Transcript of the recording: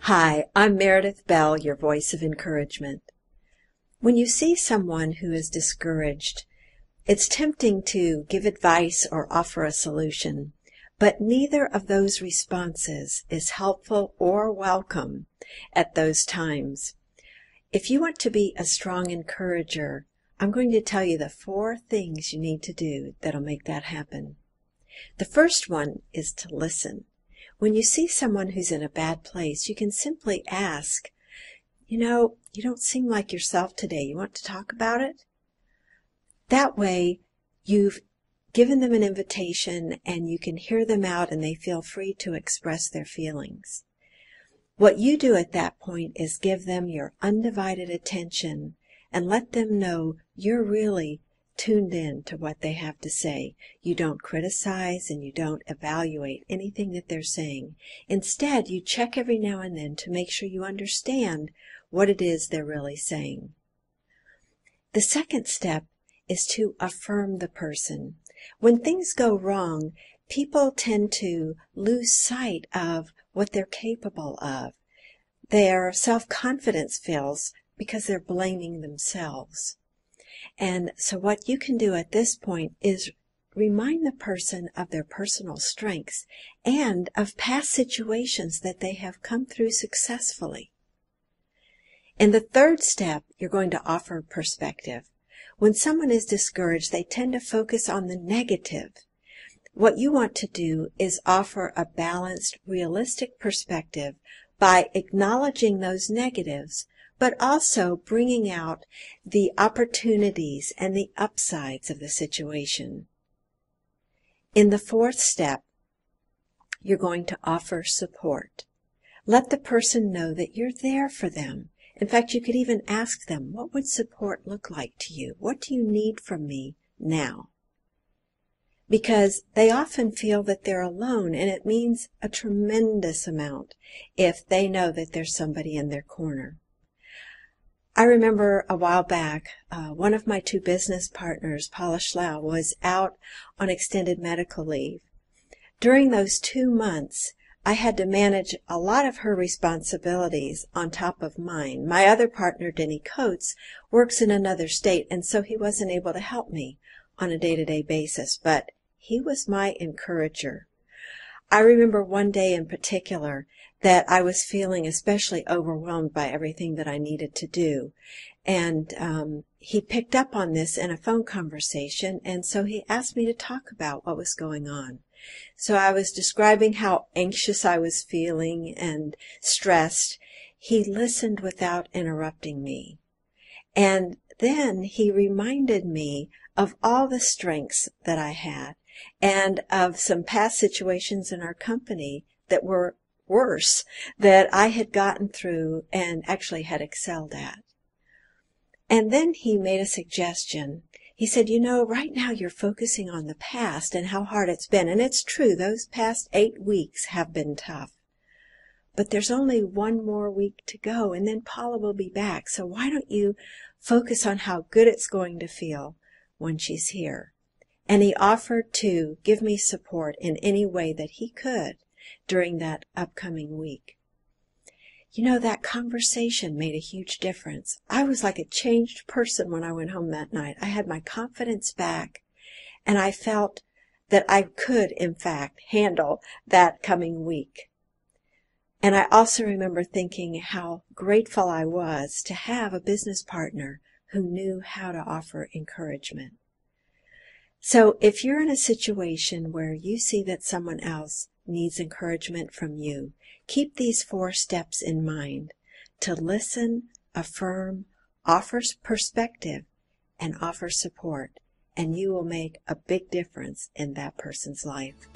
Hi, I'm Meredith Bell, your voice of encouragement. When you see someone who is discouraged, it's tempting to give advice or offer a solution, but neither of those responses is helpful or welcome at those times. If you want to be a strong encourager, I'm going to tell you the 4 things you need to do that'll make that happen. The first one is to listen. When you see someone who's in a bad place, you can simply ask, you don't seem like yourself today. You want to talk about it? That way, you've given them an invitation and you can hear them out and they feel free to express their feelings. What you do at that point is give them your undivided attention and let them know you're really tuned in to what they have to say. You don't criticize and you don't evaluate anything that they're saying. Instead, you check every now and then to make sure you understand what it is they're really saying. The second step is to affirm the person. When things go wrong, people tend to lose sight of what they're capable of. Their self-confidence fails because they're blaming themselves. And so what you can do at this point is remind the person of their personal strengths and of past situations that they have come through successfully. In the third step, you're going to offer perspective. When someone is discouraged, they tend to focus on the negative. What you want to do is offer a balanced, realistic perspective by acknowledging those negatives, but also bringing out the opportunities and the upsides of the situation. In the fourth step, you're going to offer support. Let the person know that you're there for them. In fact, you could even ask them, what would support look like to you? What do you need from me now? Because they often feel that they're alone, and it means a tremendous amount if they know that there's somebody in their corner. I remember a while back, one of my 2 business partners, Paula Schlau, was out on extended medical leave. During those 2 months, I had to manage a lot of her responsibilities on top of mine. My other partner, Denny Coates, works in another state, and so he wasn't able to help me on a day-to-day basis, but he was my encourager. I remember one day in particular that I was feeling especially overwhelmed by everything that I needed to do. And he picked up on this in a phone conversation, and so he asked me to talk about what was going on. So I was describing how anxious I was feeling and stressed. He listened without interrupting me. And then he reminded me of all the strengths that I had and of some past situations in our company that were worse that I had gotten through and actually had excelled at. And then he made a suggestion. He said, right now you're focusing on the past and how hard it's been. And it's true, those past 8 weeks have been tough. But there's only 1 more week to go, and then Paula will be back. So why don't you focus on how good it's going to feel when she's here? And he offered to give me support in any way that he could during that upcoming week. That conversation made a huge difference. I was like a changed person when I went home that night. I had my confidence back, and I felt that I could, in fact, handle that coming week. And I also remember thinking how grateful I was to have a business partner who knew how to offer encouragement. So if you're in a situation where you see that someone else needs encouragement from you, keep these 4 steps in mind: to listen, affirm, offer perspective, and offer support, and you will make a big difference in that person's life.